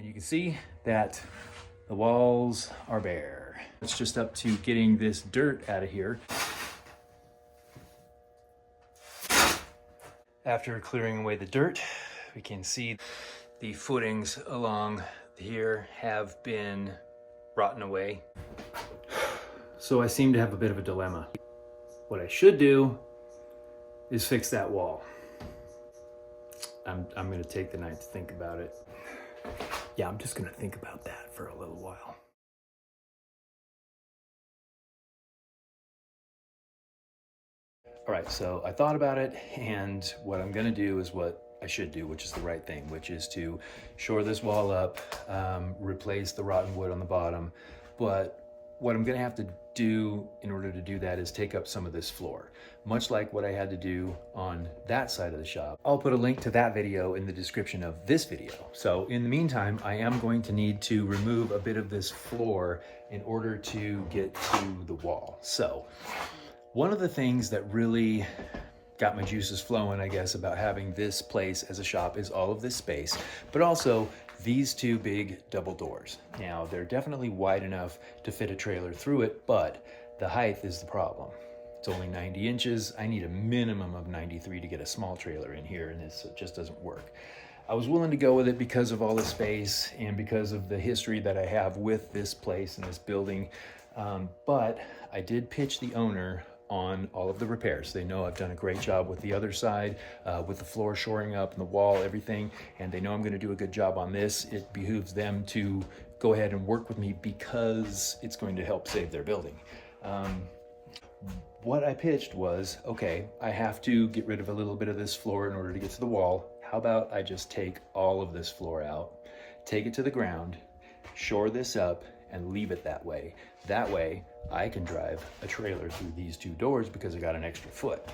you can see that the walls are bare. It's just up to getting this dirt out of here. After clearing away the dirt, we can see the footings along here have been rotten away. So I seem to have a bit of a dilemma. What I should do is fix that wall. I'm gonna take the night to think about it. Yeah, I'm just gonna think about that for a little while. All right, so I thought about it, and what I'm gonna do is what I should do, which is the right thing, which is to shore this wall up, replace the rotten wood on the bottom. But what I'm gonna have to do in order to do that is take up some of this floor, much like what I had to do on that side of the shop. I'll put a link to that video in the description of this video. So in the meantime, I am going to need to remove a bit of this floor in order to get to the wall. So one of the things that really got my juices flowing, I guess, about having this place as a shop is all of this space, but also these two big double doors. Now, they're definitely wide enough to fit a trailer through it, but the height is the problem. It's only 90 inches. I need a minimum of 93 to get a small trailer in here, and it just doesn't work. I was willing to go with it because of all the space and because of the history that I have with this place and this building, but I did pitch the owner on all of the repairs. They know I've done a great job with the other side, with the floor shoring up and the wall, everything, and they know I'm gonna do a good job on this. It behooves them to go ahead and work with me because it's going to help save their building. What I pitched was, okay, I have to get rid of a little bit of this floor in order to get to the wall. How about I just take all of this floor out, take it to the ground, shore this up, and leave it that way. That way, I can drive a trailer through these two doors because I got an extra foot.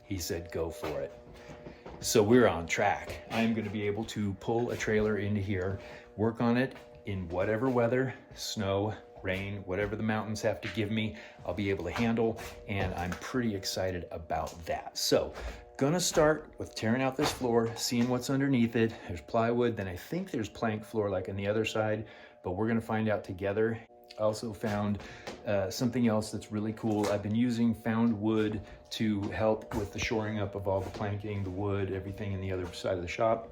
He said, go for it. So we're on track. I'm gonna be able to pull a trailer into here, work on it in whatever weather, snow, rain, whatever the mountains have to give me, I'll be able to handle, and I'm pretty excited about that. So, gonna start with tearing out this floor, seeing what's underneath it. There's plywood, then I think there's plank floor like on the other side, but we're gonna find out together. I also found something else that's really cool. I've been using found wood to help with the shoring up of all the planking, the wood, everything in the other side of the shop.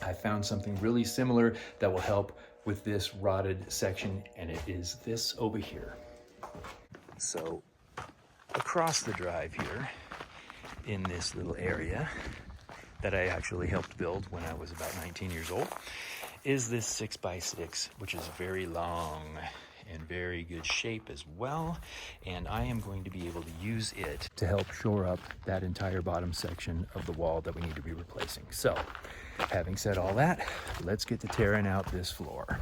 I found something really similar that will help with this rotted section, and it is this over here. So across the drive here, in this little area that I actually helped build when I was about 19 years old, is this 6x6, which is very long and very good shape as well. And I am going to be able to use it to help shore up that entire bottom section of the wall that we need to be replacing. So, having said all that, let's get to tearing out this floor.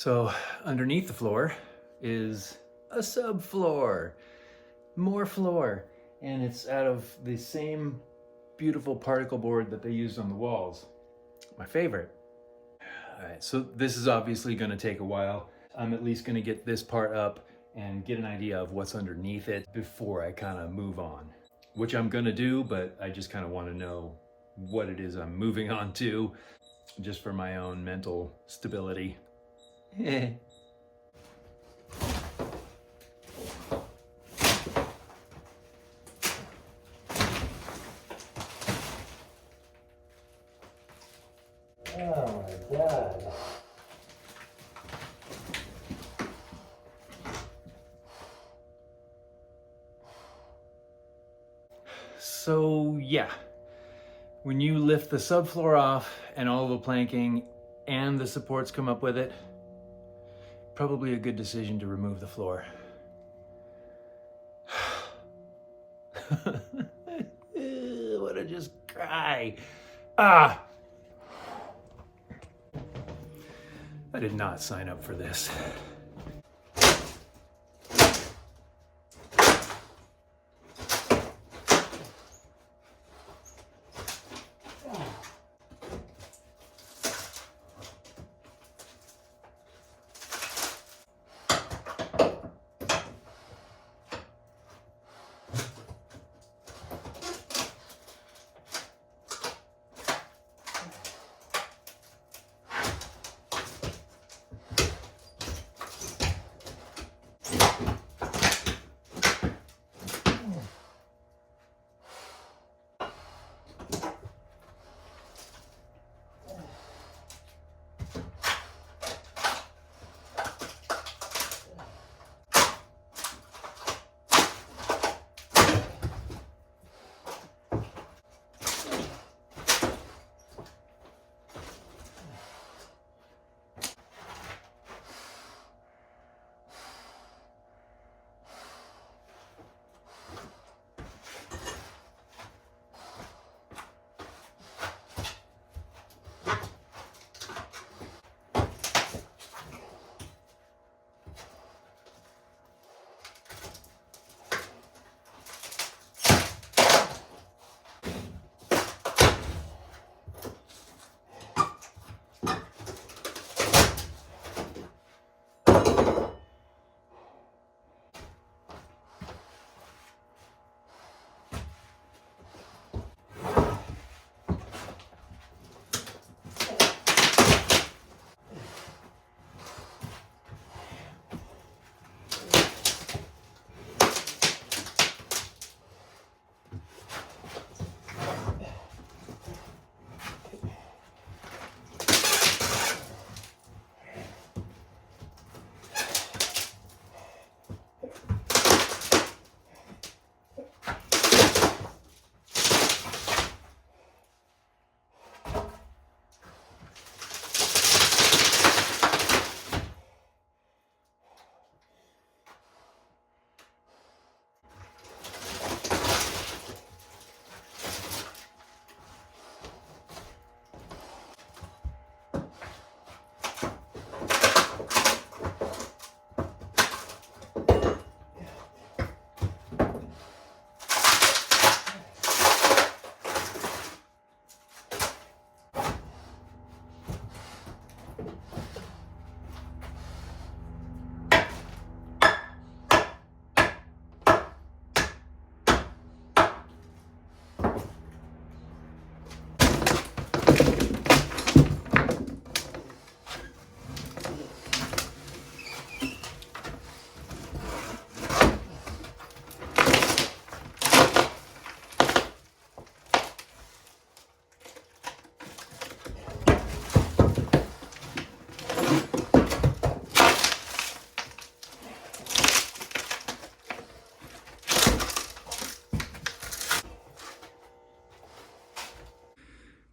So underneath the floor is a subfloor, more floor, and it's out of the same beautiful particle board that they used on the walls. My favorite. All right, so this is obviously going to take a while. I'm at least going to get this part up and get an idea of what's underneath it before I kind of move on, which I'm going to do, but I just kind of want to know what it is I'm moving on to, just for my own mental stability. Oh my God. So yeah, when you lift the subfloor off and all the planking and the supports come up with it, probably a good decision to remove the floor. I want to just cry. Ah! I did not sign up for this.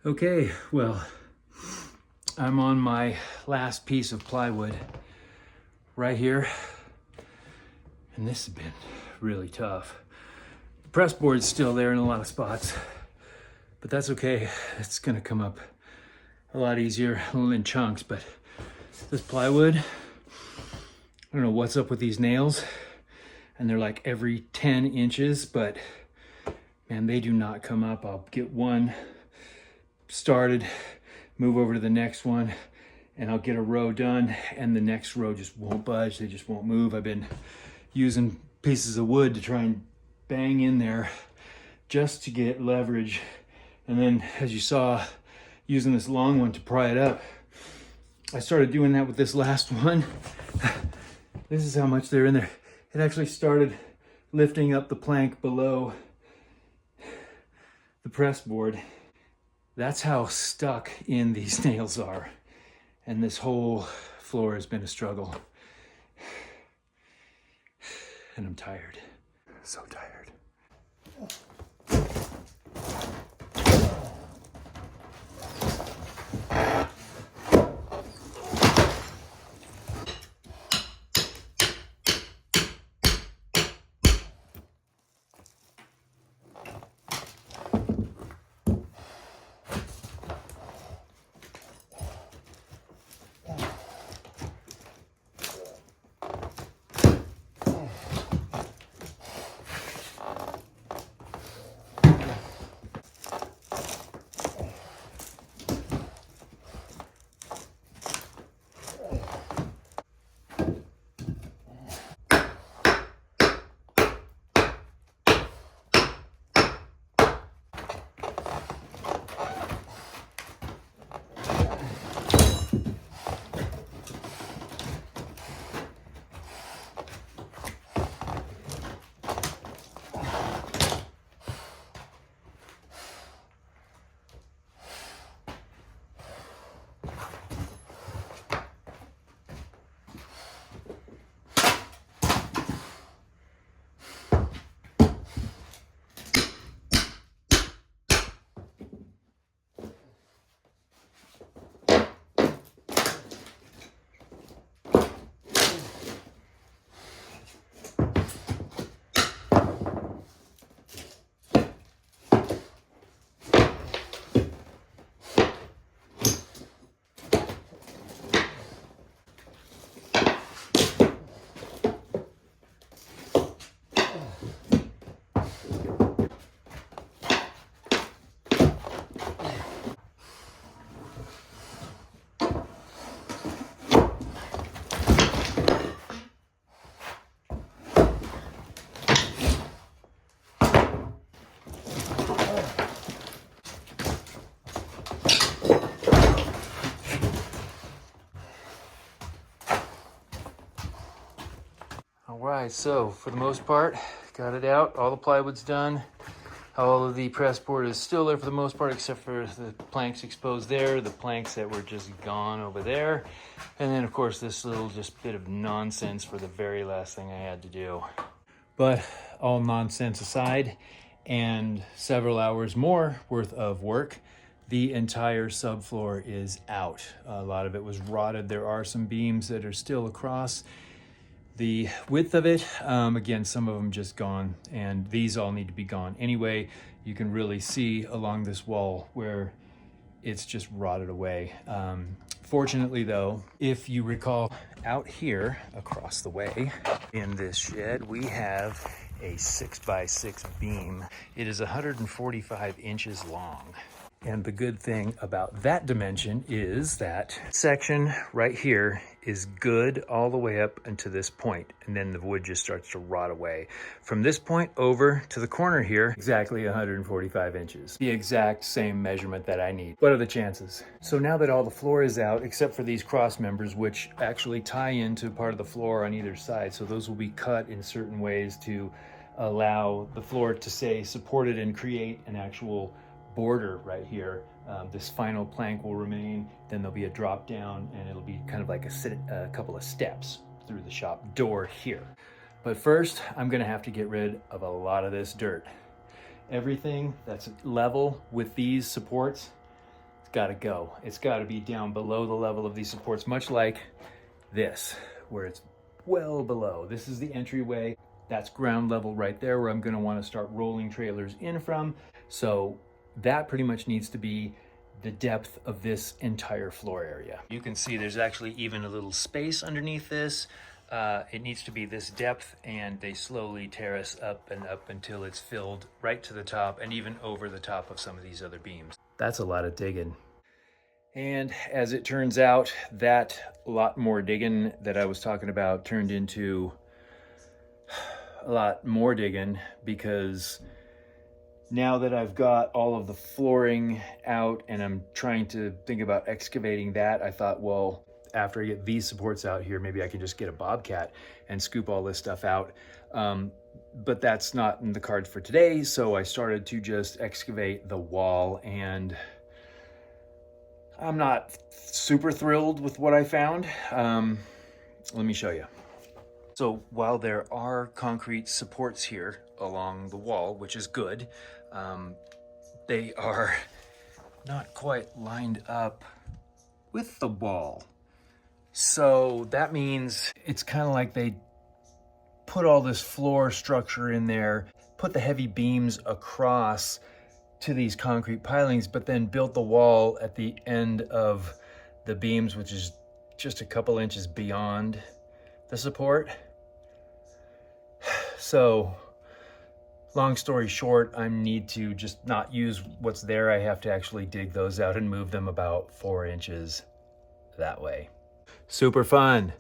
Okay, well, I'm on my last piece of plywood right here, and this has been really tough. The press board's still there in a lot of spots, but that's okay. It's gonna come up a lot easier, a little in chunks, but this plywood I don't know what's up with these nails, and they're like every 10 inches, but man, they do not come up. I'll get one started, move over to the next one, and I'll get a row done, and the next row just won't budge. They just won't move. I've been using pieces of wood to try and bang in there just to get leverage. And then, as you saw, using this long one to pry it up. I started doing that with this last one. This is how much they're in there. It actually started lifting up the plank below the press board. That's how stuck in these nails are. And this whole floor has been a struggle. And I'm tired. So tired. All right, so for the most part, got it out. All the plywood's done. All of the press board is still there for the most part, except for the planks exposed there, the planks that were just gone over there. And then of course this little just bit of nonsense for the very last thing I had to do. But all nonsense aside, and several hours more worth of work, the entire subfloor is out. A lot of it was rotted. There are some beams that are still across the width of it. Again, some of them just gone, and these all need to be gone anyway. You can really see along this wall where it's just rotted away. Fortunately though, if you recall, out here across the way in this shed, we have a 6x6 beam. It is 145 inches long. And the good thing about that dimension is that section right here is good all the way up until this point, and then the wood just starts to rot away. From this point over to the corner here, exactly 145 inches. The exact same measurement that I need. What are the chances? So now that all the floor is out, except for these cross members, which actually tie into part of the floor on either side, so those will be cut in certain ways to allow the floor to stay supported and create an actual border right here. This final plank will remain, then there'll be a drop down, and it'll be kind of like a couple of steps through the shop door here. But first, I'm gonna have to get rid of a lot of this dirt. Everything that's level with these supports, it's gotta go. It's gotta be down below the level of these supports, much like this, where it's well below. This is the entryway. That's ground level right there, where I'm gonna wanna start rolling trailers in from. So that pretty much needs to be the depth of this entire floor area. You can see there's actually even a little space underneath this. it needs to be this depth, and they slowly terrace up and up until it's filled right to the top and even over the top of some of these other beams. That's a lot of digging. And as it turns out, that lot more digging that I was talking about turned into a lot more digging, because now that I've got all of the flooring out and I'm trying to think about excavating that, I thought, well, after I get these supports out here, maybe I can just get a bobcat and scoop all this stuff out. But that's not in the cards for today. So I started to just excavate the wall, and I'm not super thrilled with what I found. Let me show you. So while there are concrete supports here along the wall, which is good, they are not quite lined up with the wall. So that means it's kind of like they put all this floor structure in there, put the heavy beams across to these concrete pilings, but then built the wall at the end of the beams, which is just a couple inches beyond the support. So long story short, I need to just not use what's there. I have to actually dig those out and move them about 4 inches that way. Super fun.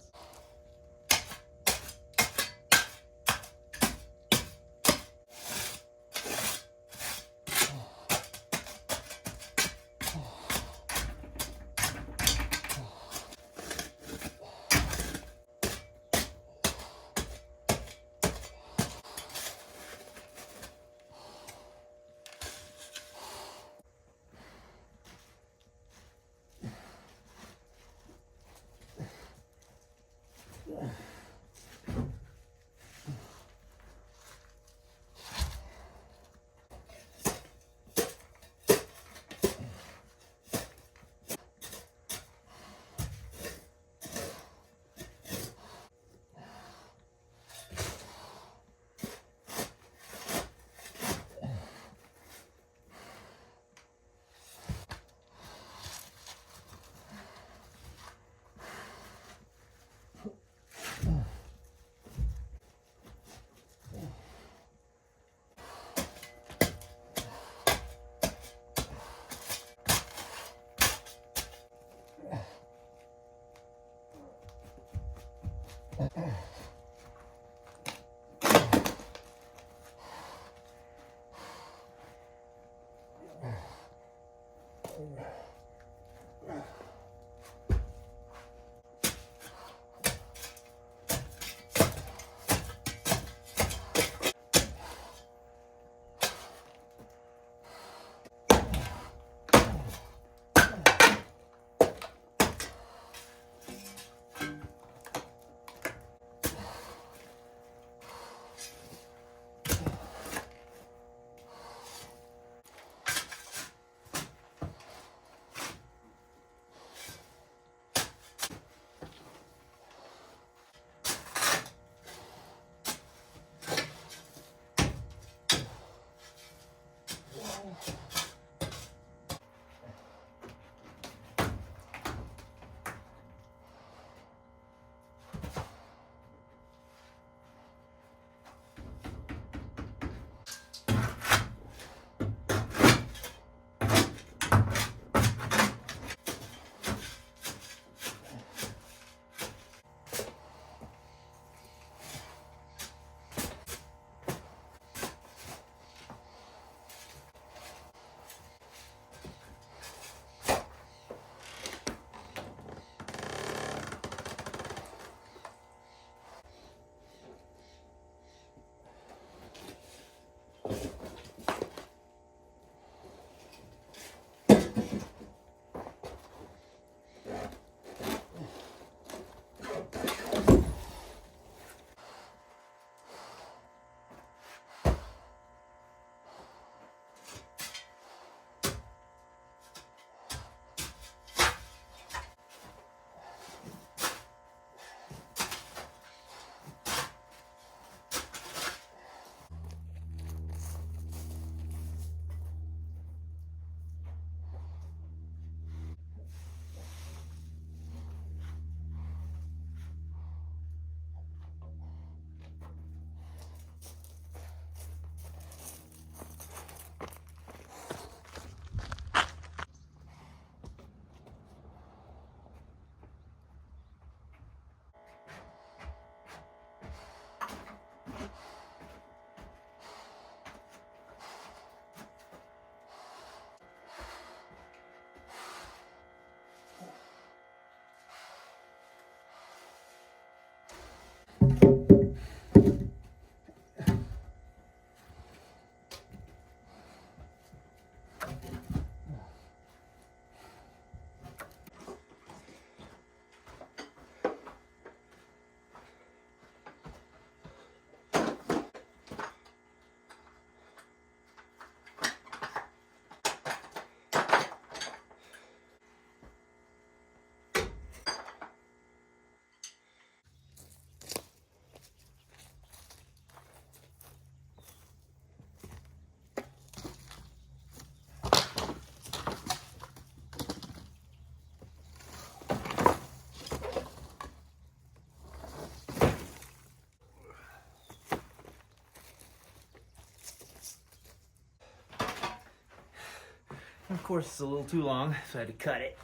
course, it's a little too long, so I had to cut it.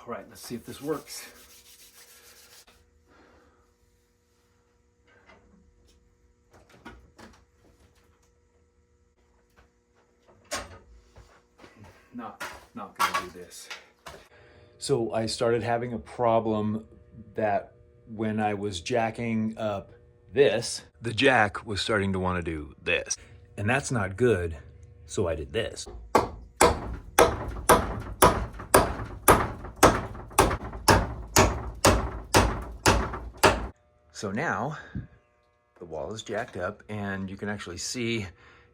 All right, let's see if this works. Not gonna do this. So I started having a problem that when I was jacking up this, the jack was starting to want to do this. And that's not good, so I did this. So now the wall is jacked up and you can actually see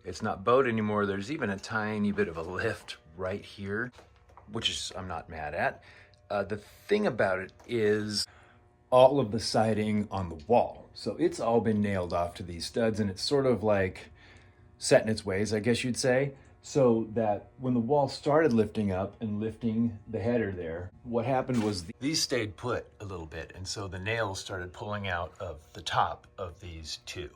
it's not bowed anymore. There's even a tiny bit of a lift right here, which is I'm not mad at. The thing about it is all of the siding on the wall. So it's all been nailed off to these studs and it's sort of like set in its ways, I guess you'd say. So that when the wall started lifting up and lifting the header there, what happened was these stayed put a little bit. And so the nails started pulling out of the top of these two.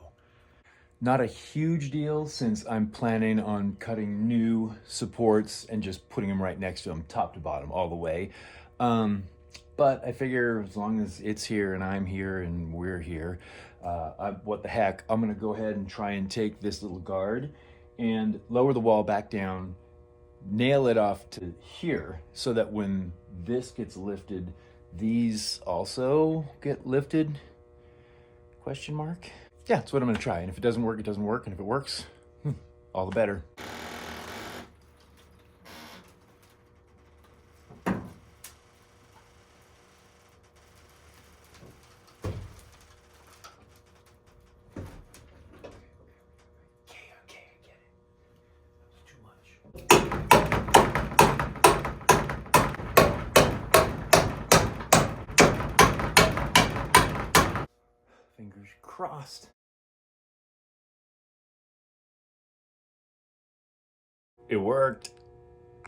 Not a huge deal since I'm planning on cutting new supports and just putting them right next to them, top to bottom, all the way. But I figure as long as it's here and I'm here and we're here, what the heck, I'm gonna go ahead and try and take this little guard and lower the wall back down, nail it off to here so that when this gets lifted, these also get lifted, question mark? Yeah, that's what I'm gonna try. And if it doesn't work, it doesn't work. And if it works, all the better. Fingers crossed. It worked.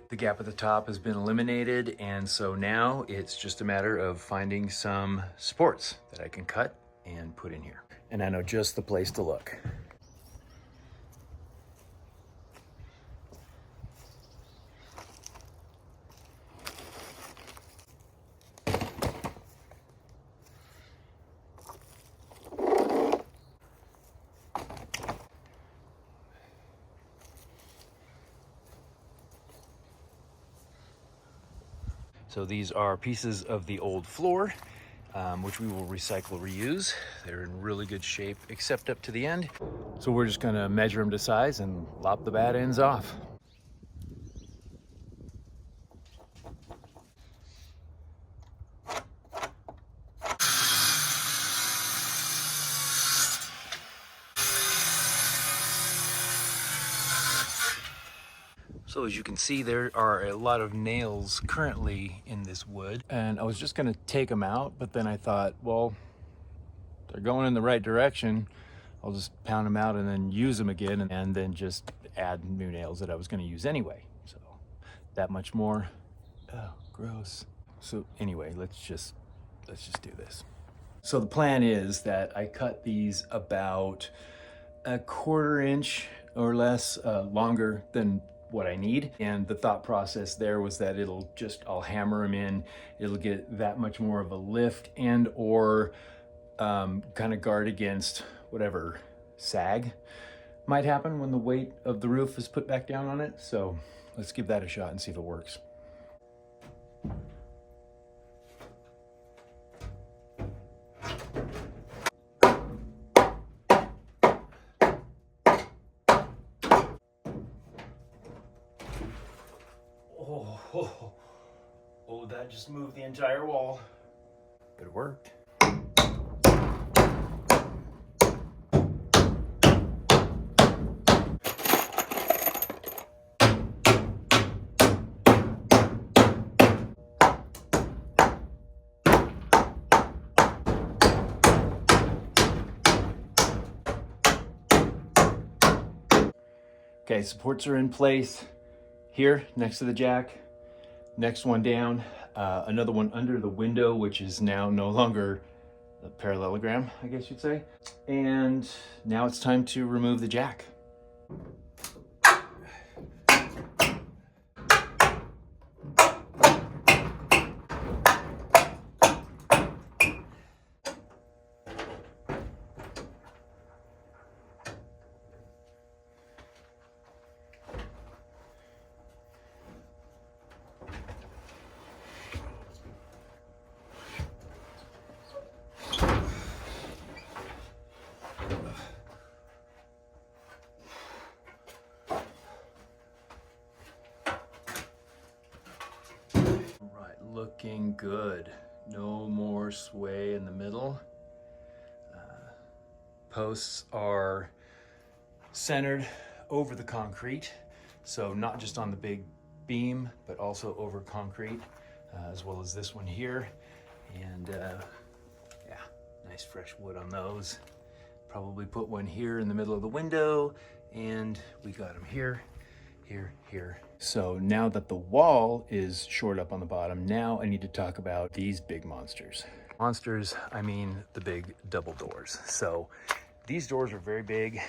The gap at the top has been eliminated, and so now it's just a matter of finding some supports that I can cut and put in here. And I know just the place to look. So these are pieces of the old floor, which we will recycle, reuse. They're in really good shape, except up to the end. So we're just gonna measure them to size and lop the bad ends off. So as you can see, there are a lot of nails currently in this wood, and I was just gonna take them out, but then I thought, well, they're going in the right direction. I'll just pound them out and then use them again, and then just add new nails that I was gonna use anyway. So that much more. Oh, gross. So anyway, let's just do this. So the plan is that I cut these about a 1/4 inch or less longer than what I need. And the thought process there was that I'll hammer them in, it'll get that much more of a lift and or kind of guard against whatever sag might happen when the weight of the roof is put back down on it. So let's give that a shot and see if it works. Oh, that just moved the entire wall. But it worked. Okay, supports are in place here next to the jack. Next one down, another one under the window, which is now no longer a parallelogram, I guess you'd say. And now it's time to remove the jack. Looking good. No more sway in the middle. Posts are centered over the concrete, so not just on the big beam, but also over concrete, as well as this one here. And yeah, nice fresh wood on those. Probably put one here in the middle of the window, and we got them here, here, here. So now that the wall is shored up on the bottom, now I need to talk about these big monsters. Monsters, I mean the big double doors. So these doors are very big,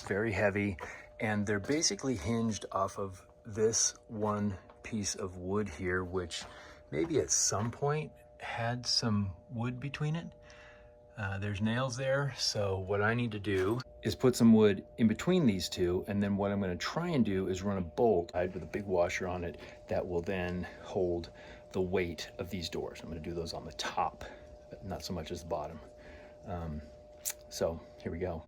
very heavy, and they're basically hinged off of this one piece of wood here, which maybe at some point had some wood between it. There's nails there, so what I need to do is put some wood in between these two, and then what I'm going to try and do is run a bolt with a big washer on it that will then hold the weight of these doors. I'm going to do those on the top, but not so much as the bottom. So here we go.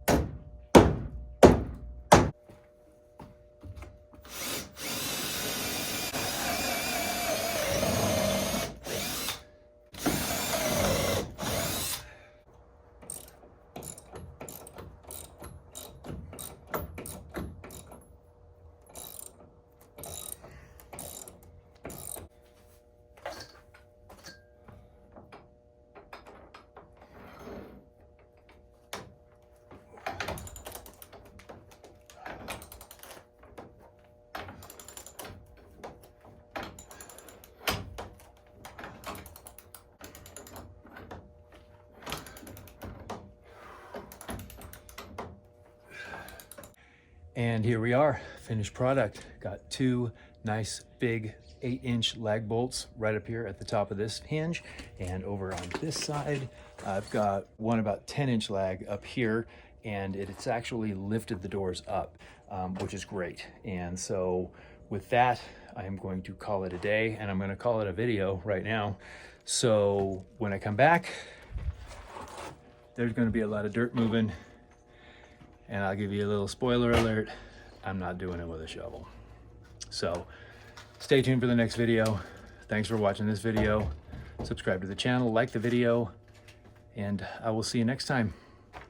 And here we are, finished product. Got two nice big 8-inch lag bolts right up here at the top of this hinge. And over on this side, I've got one about 10-inch lag up here, and it's actually lifted the doors up, which is great. And so with that, I'm going to call it a day, and I'm gonna call it a video right now. So when I come back, there's gonna be a lot of dirt moving. And I'll give you a little spoiler alert, I'm not doing it with a shovel. So stay tuned for the next video. Thanks for watching this video. Subscribe to the channel, like the video, and I will see you next time.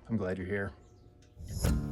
I'm glad you're here.